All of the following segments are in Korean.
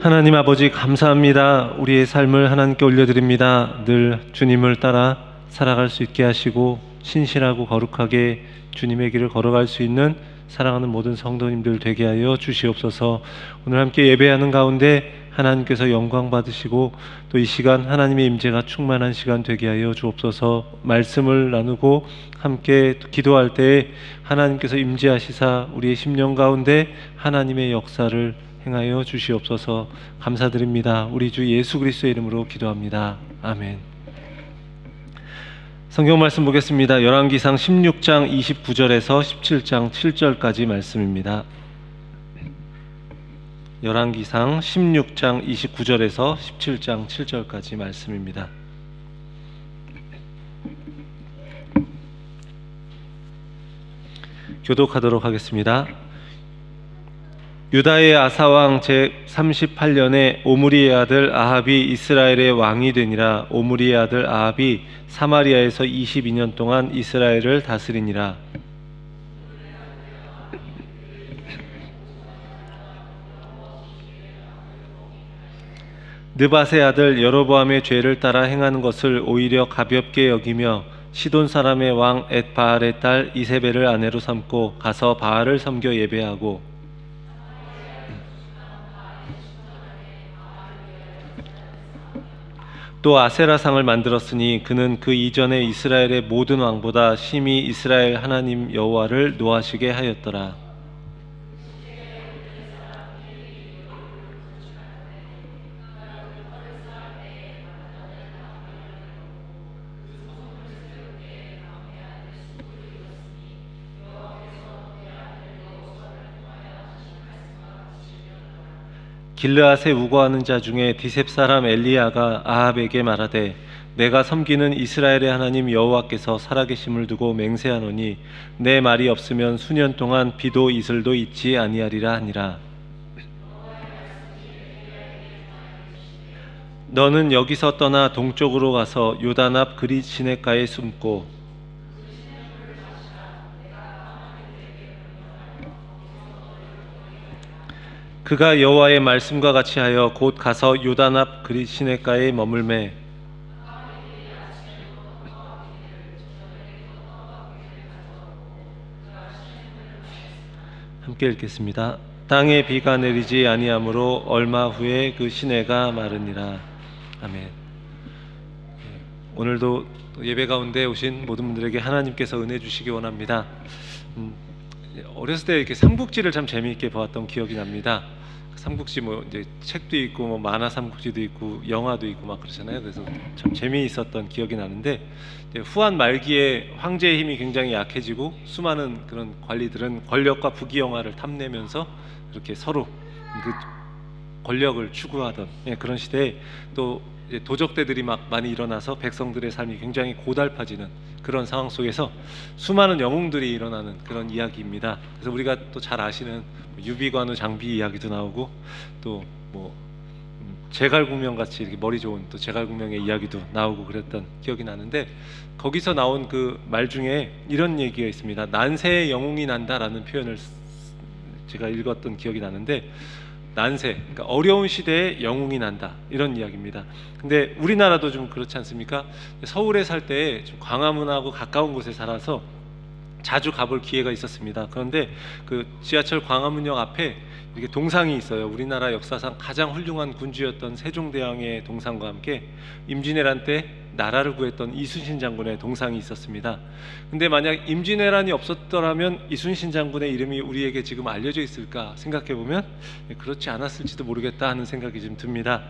하나님 아버지 감사합니다. 우리의 삶을 하나님께 올려드립니다. 늘 주님을 따라 살아갈 수 있게 하시고 신실하고 거룩하게 주님의 길을 걸어갈 수 있는 사랑하는 모든 성도님들 되게 하여 주시옵소서. 오늘 함께 예배하는 가운데 하나님께서 영광 받으시고 또 이 시간 하나님의 임재가 충만한 시간 되게 하여 주옵소서. 말씀을 나누고 함께 기도할 때에 하나님께서 임재하시사 우리의 심령 가운데 하나님의 역사를 행하여 주시옵소서. 감사드립니다. 우리 주 예수 그리스도의 이름으로 기도합니다. 아멘. 성경 말씀 보겠습니다. 열왕기상 16장 29절에서 17장 7절까지 말씀입니다. 열왕기상 16장 29절에서 17장 7절까지 말씀입니다. 교독하도록 하겠습니다. 유다의 아사왕 제38년에 오므리의 아들 아합이 이스라엘의 왕이 되니라. 오므리의 아들 아합이 사마리아에서 22년 동안 이스라엘을 다스리니라. 느밧의 아들 여로보암의 죄를 따라 행하는 것을 오히려 가볍게 여기며 시돈 사람의 왕 엣바알의 딸 이세벨을 아내로 삼고 가서 바알을 섬겨 예배하고 또 아세라상을 만들었으니 그는 그 이전에 이스라엘의 모든 왕보다 심히 이스라엘 하나님 여호와를 노하시게 하였더라. 길르앗에 우거하는 자 중에 디셉 사람 엘리야가 아합에게 말하되 내가 섬기는 이스라엘의 하나님 여호와께서 살아계심을 두고 맹세하노니 내 말이 없으면 수년 동안 비도 이슬도 있지 아니하리라 하니라. 너는 여기서 떠나 동쪽으로 가서 요단 앞 그릿 시냇가에 숨고 그가 여호와의 말씀과 같이 하여 곧 가서 요단 앞 그릿 시냇가에 머물매 함께 읽겠습니다. 땅에 비가 내리지 아니하므로 얼마 후에 그 시내가 마르니라. 아멘. 오늘도 예배 가운데 오신 모든 분들에게 하나님께서 은혜 주시기 원합니다. 어렸을 때 이렇게 삼국지를 참 재미있게 보았던 기억이 납니다. 삼국지 뭐 이제 책도 있고 뭐 만화 삼국지도 있고 영화도 있고 막 그러잖아요. 그래서 참 재미있었던 기억이 나는데 후한 말기에 황제의 힘이 굉장히 약해지고 수많은 그런 관리들은 권력과 부귀영화를 탐내면서 이렇게 서로 그 권력을 추구하던 그런 시대에 또 도적대들이 막 많이 일어나서 백성들의 삶이 굉장히 고달파지는 그런 상황 속에서 수많은 영웅들이 일어나는 그런 이야기입니다. 그래서 우리가 또 잘 아시는 유비관우 장비 이야기도 나오고 또 뭐 제갈공명 같이 이렇게 머리 좋은 또 제갈공명의 이야기도 나오고 그랬던 기억이 나는데 거기서 나온 그 말 중에 이런 얘기가 있습니다. 난세의 영웅이 난다라는 표현을 제가 읽었던 기억이 나는데 난세, 그러니까 어려운 시대에 영웅이 난다 이런 이야기입니다. 근데 우리나라도 좀 그렇지 않습니까? 서울에 살 때 좀 광화문하고 가까운 곳에 살아서 자주 가볼 기회가 있었습니다. 그런데 그 지하철 광화문역 앞에 이렇게 동상이 있어요. 우리나라 역사상 가장 훌륭한 군주였던 세종대왕의 동상과 함께 임진왜란 때 나라를 구했던 이순신 장군의 동상이 있었습니다. 근데 만약 임진왜란이 없었더라면 이순신 장군의 이름이 우리에게 지금 알려져 있을까 생각해 보면 그렇지 않았을지도 모르겠다 하는 생각이 좀 듭니다.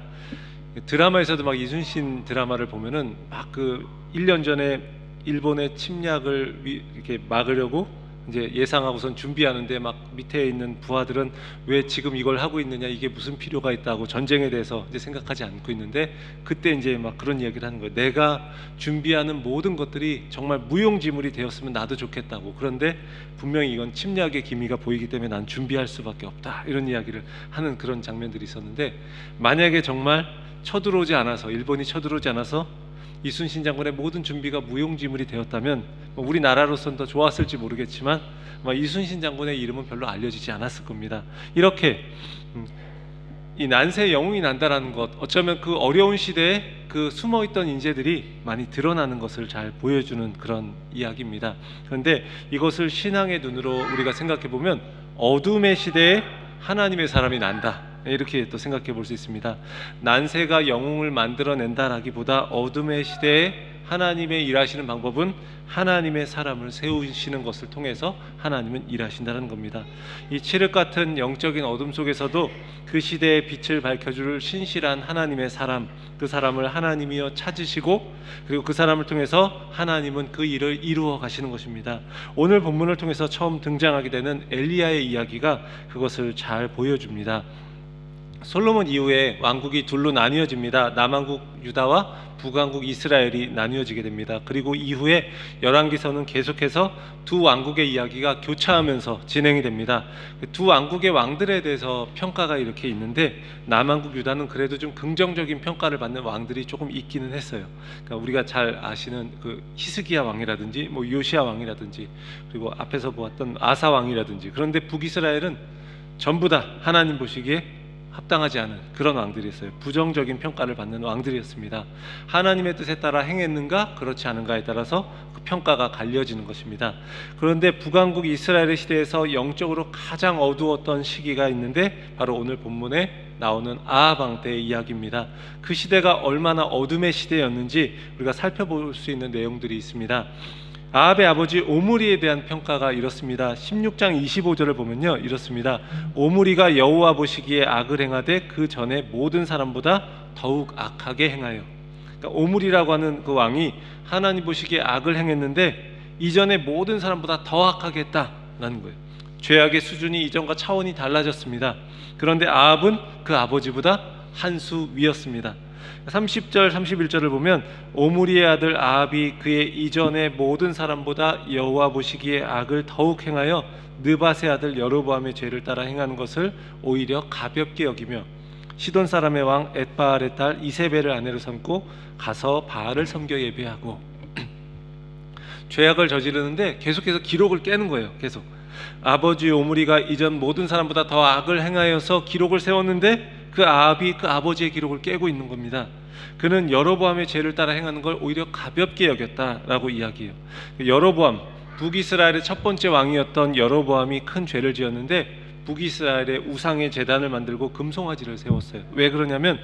드라마에서도 막 이순신 드라마를 보면은 막 그 1년 전에 일본의 침략을 이렇게 막으려고 이제 예상하고선 준비하는데 막 밑에 있는 부하들은 왜 지금 이걸 하고 있느냐, 이게 무슨 필요가 있다고 전쟁에 대해서 이제 생각하지 않고 있는데 그때 이제 막 그런 이야기를 하는 거예요. 내가 준비하는 모든 것들이 정말 무용지물이 되었으면 나도 좋겠다고. 그런데 분명히 이건 침략의 기미가 보이기 때문에 난 준비할 수밖에 없다. 이런 이야기를 하는 그런 장면들이 있었는데 만약에 정말 쳐들어오지 않아서 일본이 쳐들어오지 않아서 이순신 장군의 모든 준비가 무용지물이 되었다면 우리나라로서는 더 좋았을지 모르겠지만 이순신 장군의 이름은 별로 알려지지 않았을 겁니다. 이렇게 이 난세의 영웅이 난다라는 것, 어쩌면 그 어려운 시대에 그 숨어있던 인재들이 많이 드러나는 것을 잘 보여주는 그런 이야기입니다. 그런데 이것을 신앙의 눈으로 우리가 생각해 보면 어둠의 시대에 하나님의 사람이 난다, 이렇게 또 생각해 볼 수 있습니다. 난세가 영웅을 만들어낸다라기보다 어둠의 시대에 하나님의 일하시는 방법은 하나님의 사람을 세우시는 것을 통해서 하나님은 일하신다는 겁니다. 이 칠흑 같은 영적인 어둠 속에서도 그 시대의 빛을 밝혀줄 신실한 하나님의 사람, 그 사람을 하나님이여 찾으시고, 그리고 그 사람을 통해서 하나님은 그 일을 이루어 가시는 것입니다. 오늘 본문을 통해서 처음 등장하게 되는 엘리야의 이야기가 그것을 잘 보여줍니다. 솔로몬 이후에 왕국이 둘로 나뉘어집니다. 남왕국 유다와 북왕국 이스라엘이 나뉘어지게 됩니다. 그리고 이후에 열왕기서는 계속해서 두 왕국의 이야기가 교차하면서 진행이 됩니다. 두 왕국의 왕들에 대해서 평가가 이렇게 있는데, 남왕국 유다는 그래도 좀 긍정적인 평가를 받는 왕들이 조금 있기는 했어요. 그러니까 우리가 잘 아시는 그 히스기야 왕이라든지 뭐 요시야 왕이라든지, 그리고 앞에서 보았던 아사 왕이라든지. 그런데 북이스라엘은 전부 다 하나님 보시기에 합당하지 않은 그런 왕들이었어요. 부정적인 평가를 받는 왕들이었습니다. 하나님의 뜻에 따라 행했는가 그렇지 않은가에 따라서 그 평가가 갈려지는 것입니다. 그런데 북왕국 이스라엘의 시대에서 영적으로 가장 어두웠던 시기가 있는데, 바로 오늘 본문에 나오는 아합 왕 때의 이야기입니다. 그 시대가 얼마나 어둠의 시대였는지 우리가 살펴볼 수 있는 내용들이 있습니다. 아합의 아버지 오므리에 대한 평가가 이렇습니다. 16장 25절을 보면요, 이렇습니다. 오므리가 여호와 보시기에 악을 행하되 그 전에 모든 사람보다 더욱 악하게 행하여. 그러니까 오므리라고 하는 그 왕이 하나님 보시기에 악을 행했는데 이전에 모든 사람보다 더 악하게 했다라는 거예요. 죄악의 수준이 이전과 차원이 달라졌습니다. 그런데 아합은 그 아버지보다 한 수 위였습니다. 30절 31절을 보면 오므리의 아들 아합이 그의 이전의 모든 사람보다 여호와 보시기에 악을 더욱 행하여 느밧의 아들 여로보암의 죄를 따라 행하는 것을 오히려 가볍게 여기며 시돈 사람의 왕 엣바알의 딸 이세벨을 아내로 삼고 가서 바알을 섬겨 예배하고. 죄악을 저지르는데 계속해서 기록을 깨는 거예요. 계속 아버지 오므리가 이전 모든 사람보다 더 악을 행하여서 기록을 세웠는데 그 아합이 그 아버지의 기록을 깨고 있는 겁니다. 그는 여로보암의 죄를 따라 행하는 걸 오히려 가볍게 여겼다라고 이야기해요. 여로보암, 북이스라엘의 첫 번째 왕이었던 여로보암이 큰 죄를 지었는데 북이스라엘의 우상의 제단을 만들고 금송아지를 세웠어요. 왜 그러냐면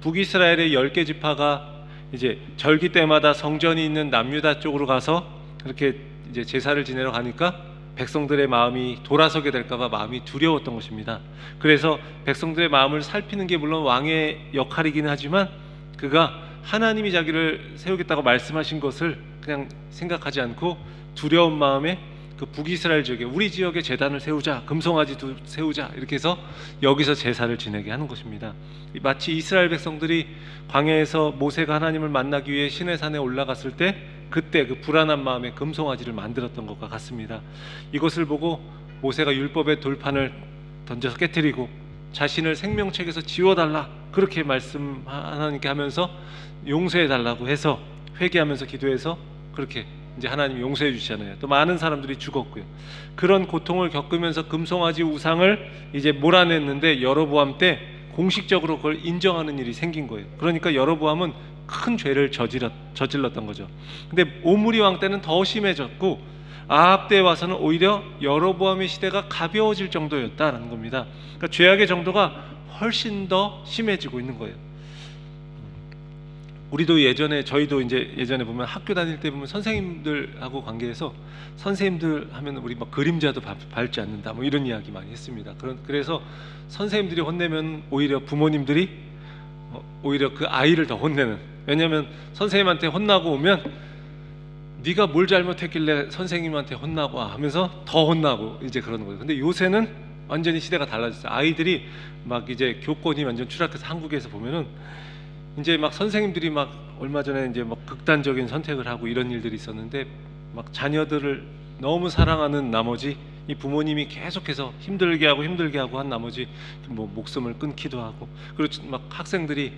북이스라엘의 10개 지파가 이제 절기 때마다 성전이 있는 남유다 쪽으로 가서 그렇게 이제 제사를 지내러 가니까 백성들의 마음이 돌아서게 될까봐 마음이 두려웠던 것입니다. 그래서 백성들의 마음을 살피는 게 물론 왕의 역할이긴 하지만, 그가 하나님이 자기를 세우겠다고 말씀하신 것을 그냥 생각하지 않고 두려운 마음에 그 북이스라엘 지역에 우리 지역에 제단을 세우자, 금송아지도 세우자, 이렇게 해서 여기서 제사를 지내게 하는 것입니다. 마치 이스라엘 백성들이 광야에서 모세가 하나님을 만나기 위해 시내산에 올라갔을 때 그때 그 불안한 마음에 금송아지를 만들었던 것과 같습니다. 이것을 보고 모세가 율법의 돌판을 던져서 깨뜨리고 자신을 생명책에서 지워달라 그렇게 말씀 하나님께 하면서 용서해달라고 해서 회개하면서 기도해서 그렇게 이제 하나님이 용서해 주시잖아요. 또 많은 사람들이 죽었고요. 그런 고통을 겪으면서 금송아지 우상을 이제 몰아냈는데 여로보암 때 공식적으로 그걸 인정하는 일이 생긴 거예요. 그러니까 여로보암은 큰 죄를 저질렀던 거죠. 근데 오므리 왕 때는 더 심해졌고 아합 때에 와서는 오히려 여로보암의 시대가 가벼워질 정도였다라는 겁니다. 그러니까 죄악의 정도가 훨씬 더 심해지고 있는 거예요. 우리도 예전에 저희도 이제 예전에 보면 학교 다닐 때 보면 선생님들하고 관계해서 선생님들 하면 우리 막 그림자도 밟지 않는다 뭐 이런 이야기 많이 했습니다. 그래서 선생님들이 혼내면 오히려 부모님들이 오히려 그 아이를 더 혼내는. 왜냐하면 선생님한테 혼나고 오면 네가 뭘 잘못했길래 선생님한테 혼나고 하면서 더 혼나고 이제 그러는 거예요. 근데 요새는 완전히 시대가 달라졌어요. 아이들이 막 이제 교권이 완전 추락해서 한국에서 보면은 이제 막 선생님들이 막 얼마 전에 이제 막 극단적인 선택을 하고 이런 일들이 있었는데 막 자녀들을 너무 사랑하는 나머지 이 부모님이 계속해서 힘들게 하고 한 나머지 뭐 목숨을 끊기도 하고, 그리고 막 학생들이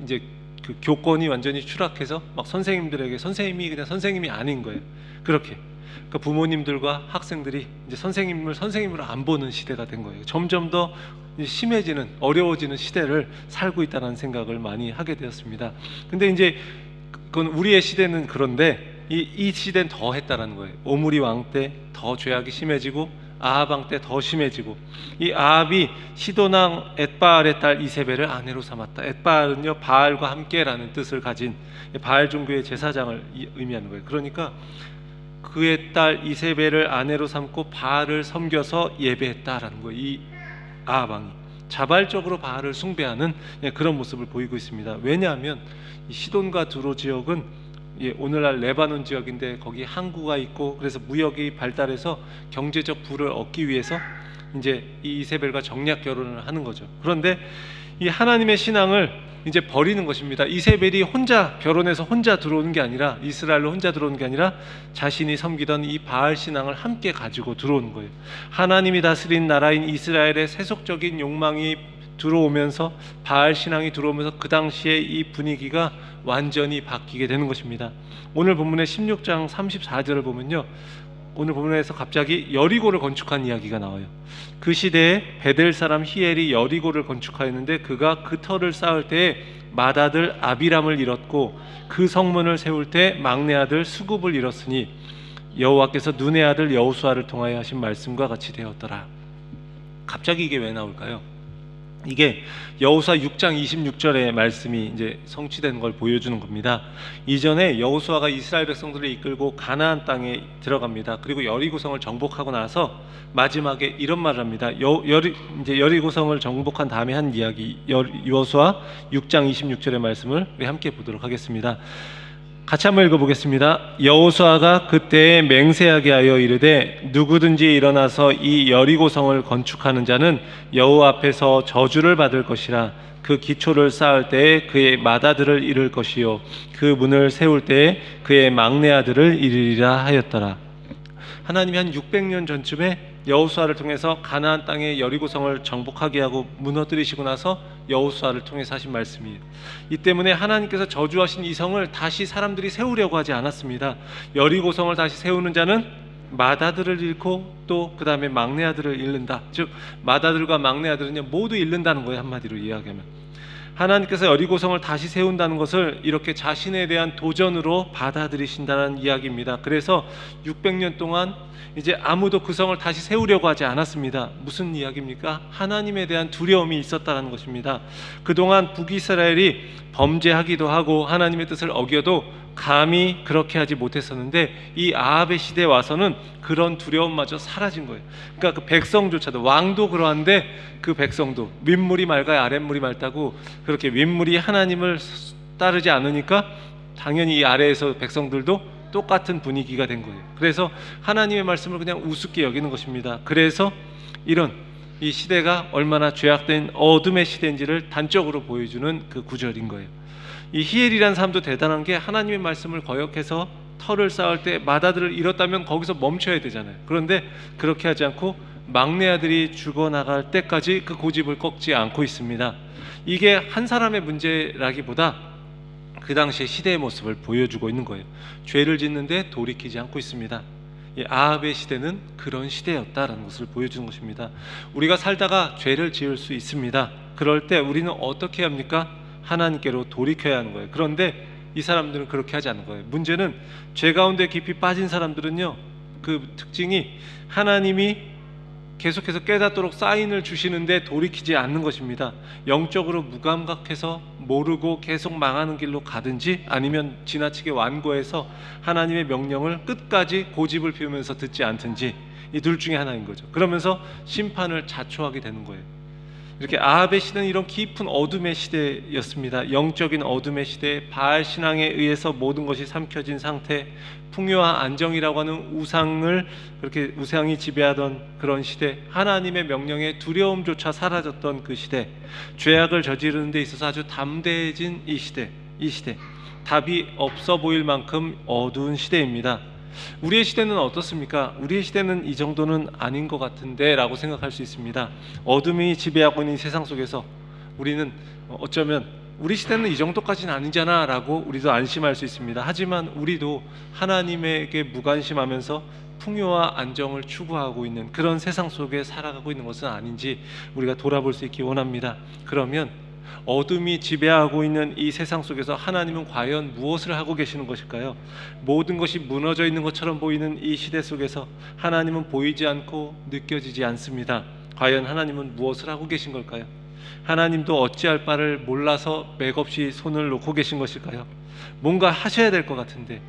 이제 그 교권이 완전히 추락해서 막 선생님들에게 선생님이 그냥 선생님이 아닌 거예요. 그렇게 그러니까 부모님들과 학생들이 이제 선생님을 선생님으로 안 보는 시대가 된 거예요. 점점 더 심해지는, 어려워지는 시대를 살고 있다는 생각을 많이 하게 되었습니다. 근데 이제 그건 우리의 시대는 그런데 이 시대는 더 했다는 거예요. 오므리 왕 때 더 죄악이 심해지고 아합 왕 때 더 심해지고, 이 아합이 시돈왕 엣바알의 딸 이세벨을 아내로 삼았다. 엣바알은요 바알과 함께라는 뜻을 가진 바알 종교의 제사장을 의미하는 거예요. 그러니까 그의 딸 이세벨을 아내로 삼고 바알을 섬겨서 예배했다라는 거예요. 이 아합 왕이 자발적으로 바알을 숭배하는 그런 모습을 보이고 있습니다. 왜냐하면 이 시돈과 두로 지역은 오늘날 레바논 지역인데 거기 항구가 있고, 그래서 무역이 발달해서 경제적 부를 얻기 위해서 이제 이 이세벨과 정략 결혼을 하는 거죠. 그런데 이 하나님의 신앙을 이제 버리는 것입니다. 이세벨이 혼자 결혼해서 혼자 들어오는 게 아니라, 이스라엘로 혼자 들어오는 게 아니라 자신이 섬기던 이 바알 신앙을 함께 가지고 들어오는 거예요. 하나님이 다스린 나라인 이스라엘의 세속적인 욕망이 들어오면서, 바알 신앙이 들어오면서 그 당시에 이 분위기가 완전히 바뀌게 되는 것입니다. 오늘 본문의 16장 34절을 보면요, 오늘 본문에서 갑자기 여리고를 건축한 이야기가 나와요. 그 시대에 베델 사람 히엘이 여리고를 건축하였는데 그가 그 터를 쌓을 때에 맏아들 아비람을 잃었고 그 성문을 세울 때 막내 아들 수굽을 잃었으니 여호와께서 눈의 아들 여호수아를 통하여 하신 말씀과 같이 되었더라. 갑자기 이게 왜 나올까요? 이게 여호수아 6장 26절의 말씀이 이제 성취된 걸 보여주는 겁니다. 이전에 여호수아가 이스라엘 백성들을 이끌고 가나안 땅에 들어갑니다. 그리고 여리고성을 정복하고 나서 마지막에 이런 말을 합니다. 이제 여리고성을 정복한 다음에 한 이야기, 여호수아 6장 26절의 말씀을 우리 함께 보도록 하겠습니다. 같이 한번 읽어보겠습니다. 여호수아가 그때에 맹세하게 하여 이르되 누구든지 일어나서 이 여리고성을 건축하는 자는 여호와 앞에서 저주를 받을 것이라. 그 기초를 쌓을 때에 그의 맏아들을 잃을 것이요 그 문을 세울 때에 그의 막내 아들을 잃으리라 하였더라. 하나님이 한 600년 전쯤에 여호수아를 통해서 가나안 땅의 여리고성을 정복하게 하고 무너뜨리시고 나서 여호수아를 통해서 하신 말씀이에요. 이 때문에 하나님께서 저주하신 이 성을 다시 사람들이 세우려고 하지 않았습니다. 여리고성을 다시 세우는 자는 맏아들을 잃고 또 그 다음에 막내 아들을 잃는다. 즉 맏아들과 막내 아들은요 모두 잃는다는 거예요. 한마디로 이야기하면 하나님께서 여리고성을 다시 세운다는 것을 이렇게 자신에 대한 도전으로 받아들이신다는 이야기입니다. 그래서 600년 동안 이제 아무도 그 성을 다시 세우려고 하지 않았습니다. 무슨 이야기입니까? 하나님에 대한 두려움이 있었다는 것입니다. 그동안 북이스라엘이 범죄하기도 하고 하나님의 뜻을 어겨도 감히 그렇게 하지 못했었는데 이 아합의 시대에 와서는 그런 두려움마저 사라진 거예요. 그러니까 그 백성조차도, 왕도 그러한데 그 백성도 윗물이 맑아야 아랫물이 맑다고, 그렇게 윗물이 하나님을 따르지 않으니까 당연히 이 아래에서 백성들도 똑같은 분위기가 된 거예요. 그래서 하나님의 말씀을 그냥 우습게 여기는 것입니다. 그래서 이런 이 시대가 얼마나 죄악된 어둠의 시대인지를 단적으로 보여주는 그 구절인 거예요. 이 히엘이라는 사람도 대단한 게 하나님의 말씀을 거역해서 터를 쌓을 때 맏아들을 잃었다면 거기서 멈춰야 되잖아요. 그런데 그렇게 하지 않고 막내 아들이 죽어나갈 때까지 그 고집을 꺾지 않고 있습니다. 이게 한 사람의 문제라기보다 그 당시의 시대의 모습을 보여주고 있는 거예요. 죄를 짓는데 돌이키지 않고 있습니다. 이 아합의 시대는 그런 시대였다라는 것을 보여주는 것입니다. 우리가 살다가 죄를 지을 수 있습니다. 그럴 때 우리는 어떻게 합니까? 하나님께로 돌이켜야 하는 거예요. 그런데 이 사람들은 그렇게 하지 않는 거예요. 문제는 죄 가운데 깊이 빠진 사람들은요, 그 특징이 하나님이 계속해서 깨닫도록 사인을 주시는데 돌이키지 않는 것입니다. 영적으로 무감각해서 모르고 계속 망하는 길로 가든지, 아니면 지나치게 완고해서 하나님의 명령을 끝까지 고집을 피우면서 듣지 않든지, 이 둘 중에 하나인 거죠. 그러면서 심판을 자초하게 되는 거예요. 이렇게 아합의 시대는 이런 깊은 어둠의 시대였습니다. 영적인 어둠의 시대, 바알 신앙에 의해서 모든 것이 삼켜진 상태, 풍요와 안정이라고 하는 우상을, 그렇게 우상이 지배하던 그런 시대, 하나님의 명령에 두려움조차 사라졌던 그 시대, 죄악을 저지르는 데 있어서 아주 담대해진 이 시대, 답이 없어 보일 만큼 어두운 시대입니다. 우리의 시대는 어떻습니까? 우리의 시대는 이 정도는 아닌 것 같은데 라고 생각할 수 있습니다. 어둠이 지배하고 있는 세상 속에서 우리는 어쩌면 우리 시대는 이 정도까지는 아니잖아 라고 우리도 안심할 수 있습니다. 하지만 우리도 하나님에게 무관심하면서 풍요와 안정을 추구하고 있는 그런 세상 속에 살아가고 있는 것은 아닌지 우리가 돌아볼 수 있기 원합니다. 그러면 어둠이 지배하고 있는 이 세상 속에서 하나님은 과연 무엇을 하고 계시는 것일까요? 모든 것이 무너져 있는 것처럼 보이는 이 시대 속에서 하나님은 보이지 않고 느껴지지 않습니다. 과연 하나님은 무엇을 하고 계신 걸까요? 하나님도 어찌할 바를 몰라서 맥없이 손을 놓고 계신 것일까요? 뭔가 하셔야 될 것 같은데,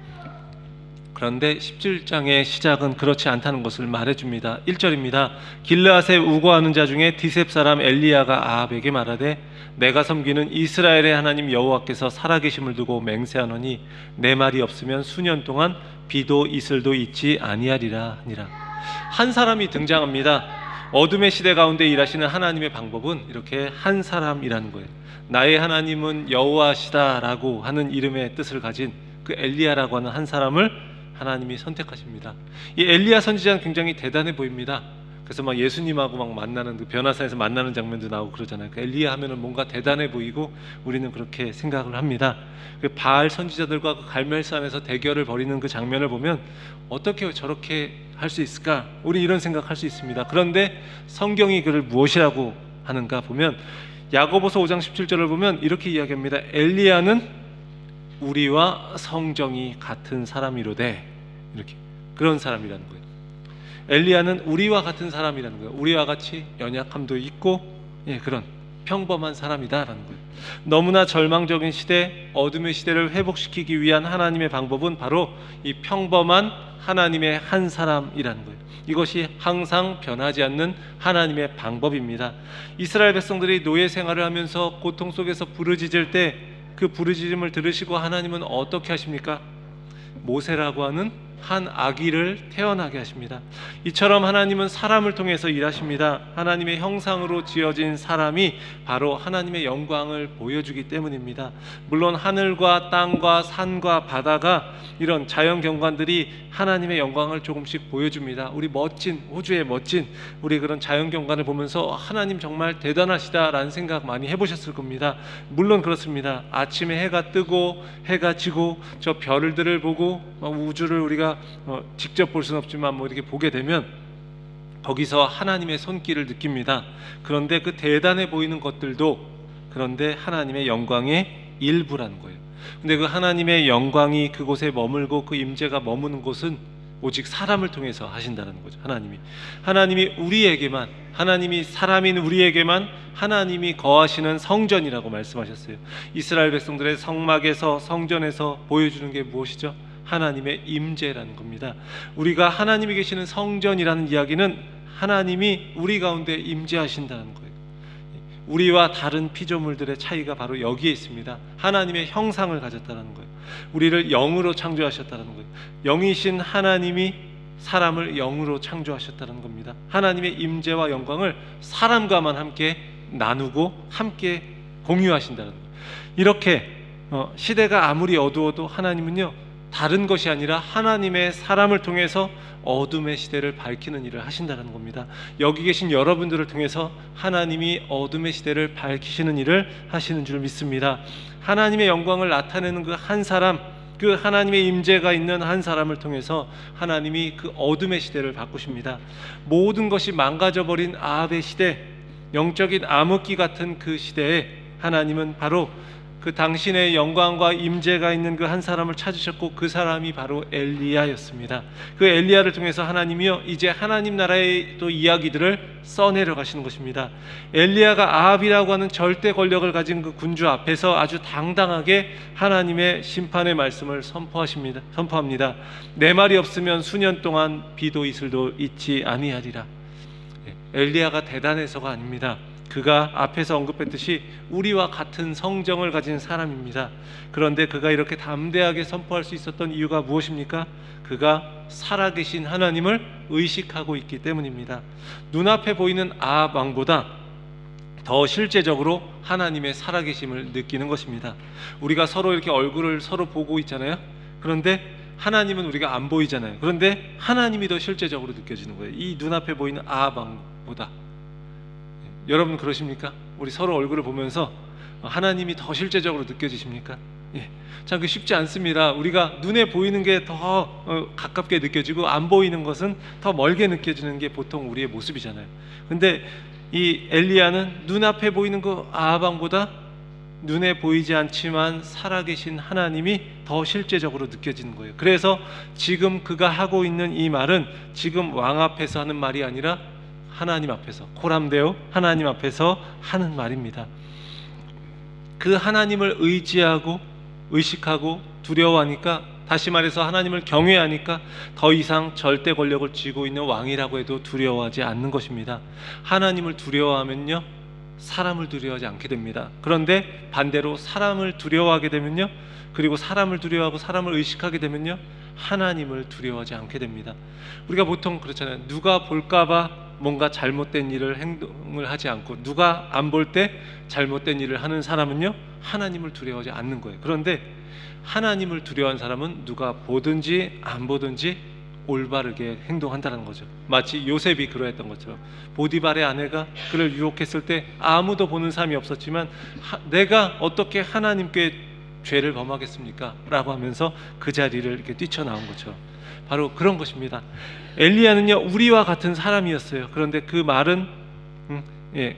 그런데 17장의 시작은 그렇지 않다는 것을 말해줍니다. 1절입니다. 길르앗에 우거하는 자 중에 디셉 사람 엘리야가 아합에게 말하되 내가 섬기는 이스라엘의 하나님 여호와께서 살아계심을 두고 맹세하노니 내 말이 없으면 수년 동안 비도 이슬도 있지 아니하리라 하니라. 한 사람이 등장합니다. 어둠의 시대 가운데 일하시는 하나님의 방법은 이렇게 한 사람이라는 거예요. 나의 하나님은 여호와시다라고 하는 이름의 뜻을 가진 그 엘리야라고 하는 한 사람을 하나님이 선택하십니다. 이 엘리야 선지자는 굉장히 대단해 보입니다. 그래서 막 예수님하고 막 만나는 그 변화산에서 만나는 장면도 나오고 그러잖아요. 그 엘리야 하면은 뭔가 대단해 보이고 우리는 그렇게 생각을 합니다. 그 바알 선지자들과 그 갈멜산에서 대결을 벌이는 그 장면을 보면 어떻게 저렇게 할 수 있을까? 우리 이런 생각할 수 있습니다. 그런데 성경이 그를 무엇이라고 하는가 보면 야고보서 5장 17절을 보면 이렇게 이야기합니다. 엘리야는 우리와 성정이 같은 사람이로되, 이렇게 그런 사람이라는 거예요. 엘리야는 우리와 같은 사람이라는 거예요. 우리와 같이 연약함도 있고 그런 평범한 사람이다라는 거예요. 너무나 절망적인 시대, 어둠의 시대를 회복시키기 위한 하나님의 방법은 바로 이 평범한 하나님의 한 사람이라는 거예요. 이것이 항상 변하지 않는 하나님의 방법입니다. 이스라엘 백성들이 노예 생활을 하면서 고통 속에서 부르짖을 때 그 부르짖음을 들으시고 하나님은 어떻게 하십니까? 모세라고 하는 한 아기를 태어나게 하십니다. 이처럼 하나님은 사람을 통해서 일하십니다. 하나님의 형상으로 지어진 사람이 바로 하나님의 영광을 보여주기 때문입니다. 물론 하늘과 땅과 산과 바다가 이런 자연 경관들이 하나님의 영광을 조금씩 보여줍니다. 우리 멋진 호주의 멋진 우리 그런 자연 경관을 보면서 하나님 정말 대단하시다라는 생각 많이 해보셨을 겁니다. 물론 그렇습니다. 아침에 해가 뜨고 해가 지고 저 별들을 보고 우주를 우리가 직접 볼 수는 없지만 이렇게 보게 되면 거기서 하나님의 손길을 느낍니다. 그런데 그 대단해 보이는 것들도 그런데 하나님의 영광의 일부라는 거예요. 근데 그 하나님의 영광이 그곳에 머물고 그 임재가 머무는 곳은 오직 사람을 통해서 하신다는 거죠. 하나님이 우리에게만, 하나님이 사람인 우리에게만 하나님이 거하시는 성전이라고 말씀하셨어요. 이스라엘 백성들의 성막에서 성전에서 보여주는 게 무엇이죠? 하나님의 임재라는 겁니다. 우리가 하나님이 계시는 성전이라는 이야기는 하나님이 우리 가운데 임재하신다는 거예요. 우리와 다른 피조물들의 차이가 바로 여기에 있습니다. 하나님의 형상을 가졌다는 거예요. 우리를 영으로 창조하셨다는 거예요. 영이신 하나님이 사람을 영으로 창조하셨다는 겁니다. 하나님의 임재와 영광을 사람과만 함께 나누고 함께 공유하신다는 거예요. 이렇게 시대가 아무리 어두워도 하나님은요 다른 것이 아니라 하나님의 사람을 통해서 어둠의 시대를 밝히는 일을 하신다는 겁니다. 여기 계신 여러분들을 통해서 하나님이 어둠의 시대를 밝히시는 일을 하시는 줄 믿습니다. 하나님의 영광을 나타내는 그 한 사람, 그 하나님의 임재가 있는 한 사람을 통해서 하나님이 그 어둠의 시대를 바꾸십니다. 모든 것이 망가져버린 아합의 시대, 영적인 암흑기 같은 그 시대에 하나님은 바로 그 당신의 영광과 임재가 있는 그 한 사람을 찾으셨고 그 사람이 바로 엘리야였습니다. 그 엘리야를 통해서 하나님이요 이제 하나님 나라의 또 이야기들을 써내려 가시는 것입니다. 엘리야가 아합이라고 하는 절대 권력을 가진 그 군주 앞에서 아주 당당하게 하나님의 심판의 말씀을 선포합니다. 내 말이 없으면 수년 동안 비도 이슬도 있지 아니하리라. 엘리야가 대단해서가 아닙니다. 그가 앞에서 언급했듯이 우리와 같은 성정을 가진 사람입니다. 그런데 그가 이렇게 담대하게 선포할 수 있었던 이유가 무엇입니까? 그가 살아계신 하나님을 의식하고 있기 때문입니다. 눈앞에 보이는 아합 왕보다 더 실제적으로 하나님의 살아계심을 느끼는 것입니다. 우리가 서로 이렇게 얼굴을 서로 보고 있잖아요. 그런데 하나님은 우리가 안 보이잖아요. 그런데 하나님이 더 실제적으로 느껴지는 거예요. 이 눈앞에 보이는 아합 왕보다. 여러분 그러십니까? 우리 서로 얼굴을 보면서 하나님이 더 실제적으로 느껴지십니까? 예. 참 그 쉽지 않습니다. 우리가 눈에 보이는 게 더 가깝게 느껴지고 안 보이는 것은 더 멀게 느껴지는 게 보통 우리의 모습이잖아요. 근데 이 엘리야는 눈앞에 보이는 그 아하방보다 눈에 보이지 않지만 살아계신 하나님이 더 실제적으로 느껴지는 거예요. 그래서 지금 그가 하고 있는 이 말은 지금 왕 앞에서 하는 말이 아니라 하나님 앞에서, 코람데오 하나님 앞에서 하는 말입니다. 그 하나님을 의지하고 의식하고 두려워하니까, 다시 말해서 하나님을 경외하니까 더 이상 절대 권력을 쥐고 있는 왕이라고 해도 두려워하지 않는 것입니다. 하나님을 두려워하면요, 사람을 두려워하지 않게 됩니다. 그런데 반대로 사람을 두려워하게 되면요, 그리고 사람을 두려워하고 사람을 의식하게 되면요, 하나님을 두려워하지 않게 됩니다. 우리가 보통 그렇잖아요. 누가 볼까봐 뭔가 잘못된 일을 행동을 하지 않고, 누가 안 볼 때 잘못된 일을 하는 사람은요, 하나님을 두려워하지 않는 거예요. 그런데 하나님을 두려워하는 사람은 누가 보든지 안 보든지 올바르게 행동한다는 거죠. 마치 요셉이 그러했던 것처럼 보디발의 아내가 그를 유혹했을 때 아무도 보는 사람이 없었지만 내가 어떻게 하나님께 죄를 범하겠습니까? 라고 하면서 그 자리를 이렇게 뛰쳐나온 것처럼 바로 그런 것입니다. 엘리야는요, 우리와 같은 사람이었어요. 그런데 그 말은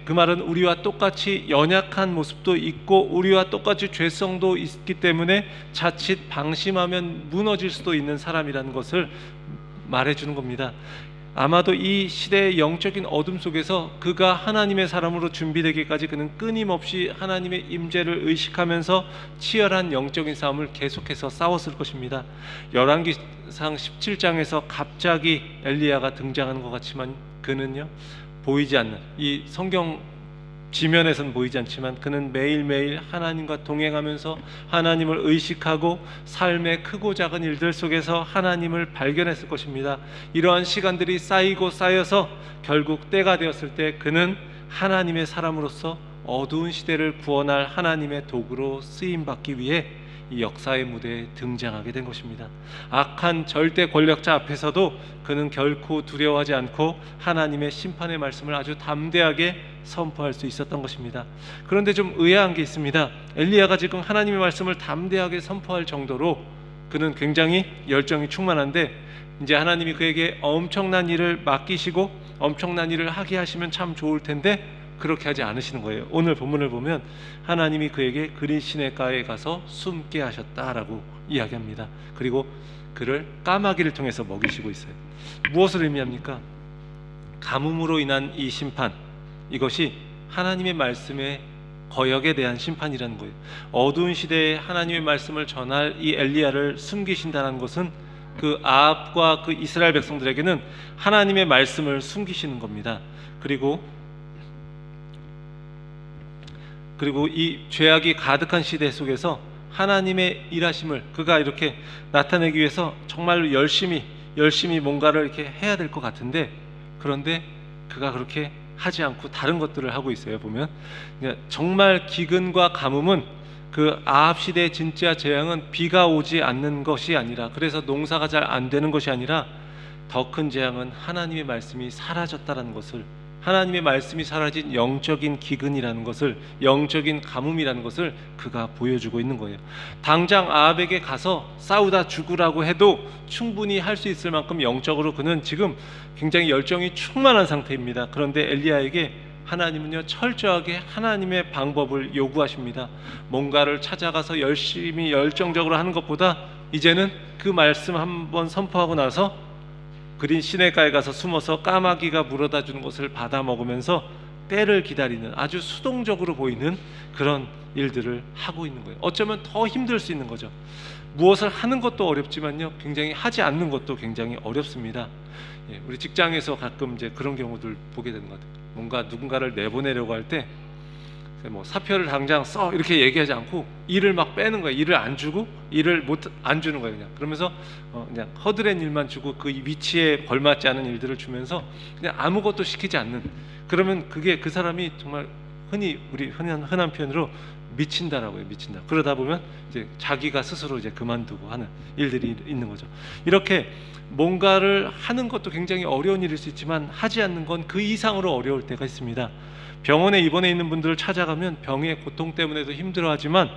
그 말은 우리와 똑같이 연약한 모습도 있고 우리와 똑같이 죄성도 있기 때문에 자칫 방심하면 무너질 수도 있는 사람이라는 것을 말해주는 겁니다. 아마도 이 시대의 영적인 어둠 속에서 그가 하나님의 사람으로 준비되기까지 그는 끊임없이 하나님의 임재를 의식하면서 치열한 영적인 싸움을 계속해서 싸웠을 것입니다. 열왕기상 17장에서 갑자기 엘리야가 등장하는 것 같지만 그는요, 보이지 않는, 이 성경 지면에서는 보이지 않지만 그는 매일매일 하나님과 동행하면서 하나님을 의식하고 삶의 크고 작은 일들 속에서 하나님을 발견했을 것입니다. 이러한 시간들이 쌓이고 쌓여서 결국 때가 되었을 때 그는 하나님의 사람으로서 어두운 시대를 구원할 하나님의 도구로 쓰임받기 위해 이 역사의 무대에 등장하게 된 것입니다. 악한 절대 권력자 앞에서도 그는 결코 두려워하지 않고 하나님의 심판의 말씀을 아주 담대하게 선포할 수 있었던 것입니다. 그런데 좀 의아한 게 있습니다. 엘리야가 지금 하나님의 말씀을 담대하게 선포할 정도로 그는 굉장히 열정이 충만한데, 이제 하나님이 그에게 엄청난 일을 맡기시고 엄청난 일을 하게 하시면 참 좋을 텐데 그렇게 하지 않으시는 거예요. 오늘 본문을 보면 하나님이 그에게 그린 시냇가에 가서 숨게 하셨다라고 이야기합니다. 그리고 그를 까마귀를 통해서 먹이시고 있어요. 무엇을 의미합니까? 가뭄으로 인한 이 심판, 이것이 하나님의 말씀의 거역에 대한 심판이라는 거예요. 어두운 시대에 하나님의 말씀을 전할 이 엘리야를 숨기신다는 것은 그 아합과 그 이스라엘 백성들에게는 하나님의 말씀을 숨기시는 겁니다. 그리고 이 죄악이 가득한 시대 속에서 하나님의 일하심을 그가 이렇게 나타내기 위해서 정말로 열심히 뭔가를 이렇게 해야 될 것 같은데, 그런데 그가 그렇게 하지 않고 다른 것들을 하고 있어요. 보면 정말 기근과 가뭄은 그 아합 시대의 진짜 재앙은 비가 오지 않는 것이 아니라, 그래서 농사가 잘 안 되는 것이 아니라 더 큰 재앙은 하나님의 말씀이 사라졌다는 것을, 하나님의 말씀이 사라진 영적인 기근이라는 것을, 영적인 가뭄이라는 것을 그가 보여주고 있는 거예요. 당장 아합에게 가서 싸우다 죽으라고 해도 충분히 할 수 있을 만큼 영적으로 그는 지금 굉장히 열정이 충만한 상태입니다. 그런데 엘리야에게 하나님은요, 철저하게 하나님의 방법을 요구하십니다. 뭔가를 찾아가서 열심히 열정적으로 하는 것보다 이제는 그 말씀 한번 선포하고 나서 그린 시냇가에 가서 숨어서 까마귀가 물어다 주는 것을 받아 먹으면서 때를 기다리는 아주 수동적으로 보이는 그런 일들을 하고 있는 거예요. 어쩌면 더 힘들 수 있는 거죠. 무엇을 하는 것도 어렵지만요, 굉장히 하지 않는 것도 굉장히 어렵습니다. 우리 직장에서 가끔 이제 그런 경우들 보게 되는 것 같아요. 뭔가 누군가를 내보내려고 할 때 뭐 사표를 당장 써 이렇게 얘기하지 않고 일을 막 빼는 거예요. 일을 안 주고, 일을 안 주는 거예요. 그냥 그러면서 그냥 허드렛 일만 주고 그 위치에 걸맞지 않은 일들을 주면서 그냥 아무것도 시키지 않는, 그러면 그게 그 사람이 정말 우리 흔한 표현으로 미친다라고 해요. 미친다. 그러다 보면 이제 자기가 스스로 이제 그만두고 하는 일들이 있는 거죠. 이렇게 뭔가를 하는 것도 굉장히 어려운 일일 수 있지만 하지 않는 건 그 이상으로 어려울 때가 있습니다. 병원에 입원해 있는 분들을 찾아가면 병의 고통 때문에도 힘들어하지만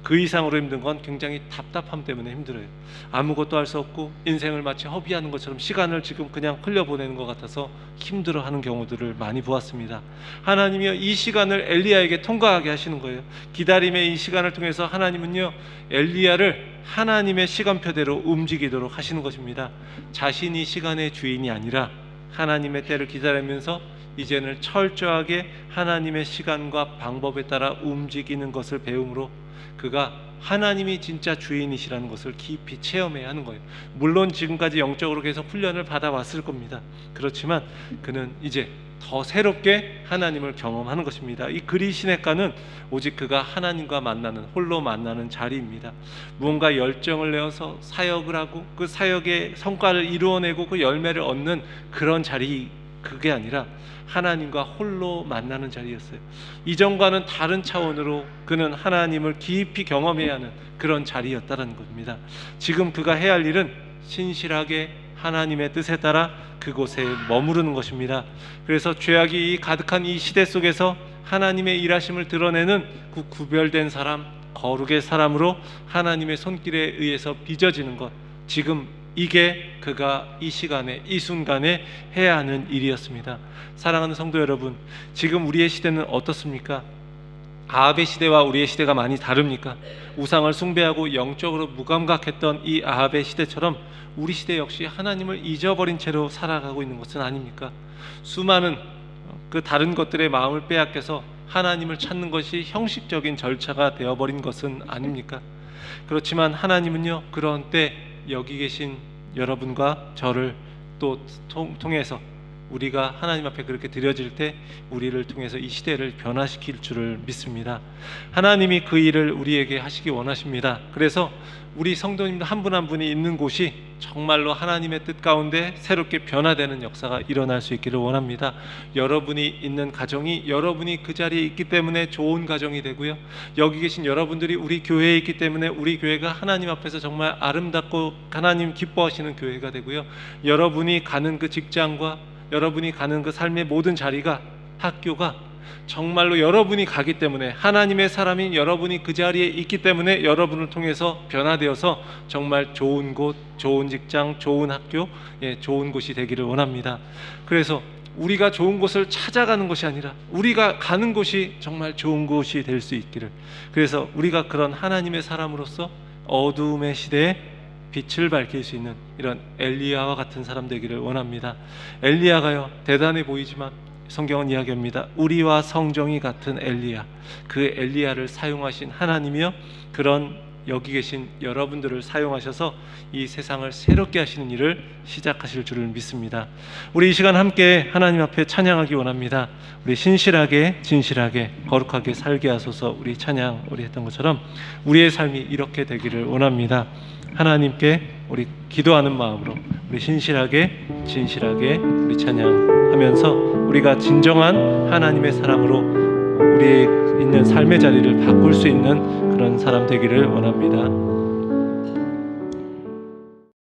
그 이상으로 힘든 건 굉장히 답답함 때문에 힘들어요. 아무것도 할 수 없고 인생을 마치 허비하는 것처럼 시간을 지금 그냥 흘려보내는 것 같아서 힘들어하는 경우들을 많이 보았습니다. 하나님이요, 이 시간을 엘리야에게 통과하게 하시는 거예요. 기다림의 이 시간을 통해서 하나님은요, 엘리야를 하나님의 시간표대로 움직이도록 하시는 것입니다. 자신이 시간의 주인이 아니라 하나님의 때를 기다리면서 이제는 철저하게 하나님의 시간과 방법에 따라 움직이는 것을 배움으로 그가 하나님이 진짜 주인이시라는 것을 깊이 체험해야 하는 거예요. 물론 지금까지 영적으로 계속 훈련을 받아왔을 겁니다. 그렇지만 그는 이제 더 새롭게 하나님을 경험하는 것입니다. 이 그리시네가는 오직 그가 하나님과 만나는, 홀로 만나는 자리입니다. 무언가 열정을 내어서 사역을 하고 그 사역의 성과를 이루어내고 그 열매를 얻는 그런 자리, 그게 아니라 하나님과 홀로 만나는 자리였어요. 이전과는 다른 차원으로 그는 하나님을 깊이 경험해야 하는 그런 자리였다는 겁니다. 지금 그가 해야 할 일은 신실하게 하나님의 뜻에 따라 그곳에 머무르는 것입니다. 그래서 죄악이 가득한 이 시대 속에서 하나님의 일하심을 드러내는 그 구별된 사람, 거룩의 사람으로 하나님의 손길에 의해서 빚어지는 것, 지금 이게 그가 이 시간에, 이 순간에 해야 하는 일이었습니다. 사랑하는 성도 여러분, 지금 우리의 시대는 어떻습니까? 아합의 시대와 우리의 시대가 많이 다릅니까? 우상을 숭배하고 영적으로 무감각했던 이 아합의 시대처럼 우리 시대 역시 하나님을 잊어버린 채로 살아가고 있는 것은 아닙니까? 수많은 그 다른 것들의 마음을 빼앗겨서 하나님을 찾는 것이 형식적인 절차가 되어버린 것은 아닙니까? 그렇지만 하나님은요, 그런 때 여기 계신 여러분과 저를 또 통해서 우리가 하나님 앞에 그렇게 드려질 때 우리를 통해서 이 시대를 변화시킬 줄을 믿습니다. 하나님이 그 일을 우리에게 하시기 원하십니다. 그래서 우리 성도님들 한 분 한 분이 있는 곳이 정말로 하나님의 뜻 가운데 새롭게 변화되는 역사가 일어날 수 있기를 원합니다. 여러분이 있는 가정이 여러분이 그 자리에 있기 때문에 좋은 가정이 되고요, 여기 계신 여러분들이 우리 교회에 있기 때문에 우리 교회가 하나님 앞에서 정말 아름답고 하나님 기뻐하시는 교회가 되고요, 여러분이 가는 그 직장과 여러분이 가는 그 삶의 모든 자리가, 학교가 정말로 여러분이 가기 때문에, 하나님의 사람인 여러분이 그 자리에 있기 때문에 여러분을 통해서 변화되어서 정말 좋은 곳, 좋은 직장, 좋은 학교, 좋은 곳이 되기를 원합니다. 그래서 우리가 좋은 곳을 찾아가는 것이 아니라 우리가 가는 곳이 정말 좋은 곳이 될 수 있기를, 그래서 우리가 그런 하나님의 사람으로서 어두움의 시대에 빛을 밝힐 수 있는 이런 엘리야와 같은 사람 되기를 원합니다. 엘리야가요, 대단해 보이지만 성경은 이야기합니다. 우리와 성정이 같은 엘리야, 그 엘리야를 사용하신 하나님이요, 그런 여기 계신 여러분들을 사용하셔서 이 세상을 새롭게 하시는 일을 시작하실 줄을 믿습니다. 우리 이 시간 함께 하나님 앞에 찬양하기 원합니다. 우리 신실하게 진실하게 거룩하게 살게 하소서. 우리 찬양 우리 했던 것처럼 우리의 삶이 이렇게 되기를 원합니다. 하나님께 우리 기도하는 마음으로 우리 신실하게 진실하게 우리 찬양하면서 우리가 진정한 하나님의 사람으로 우리의 있는 삶의 자리를 바꿀 수 있는 그런 사람 되기를 원합니다.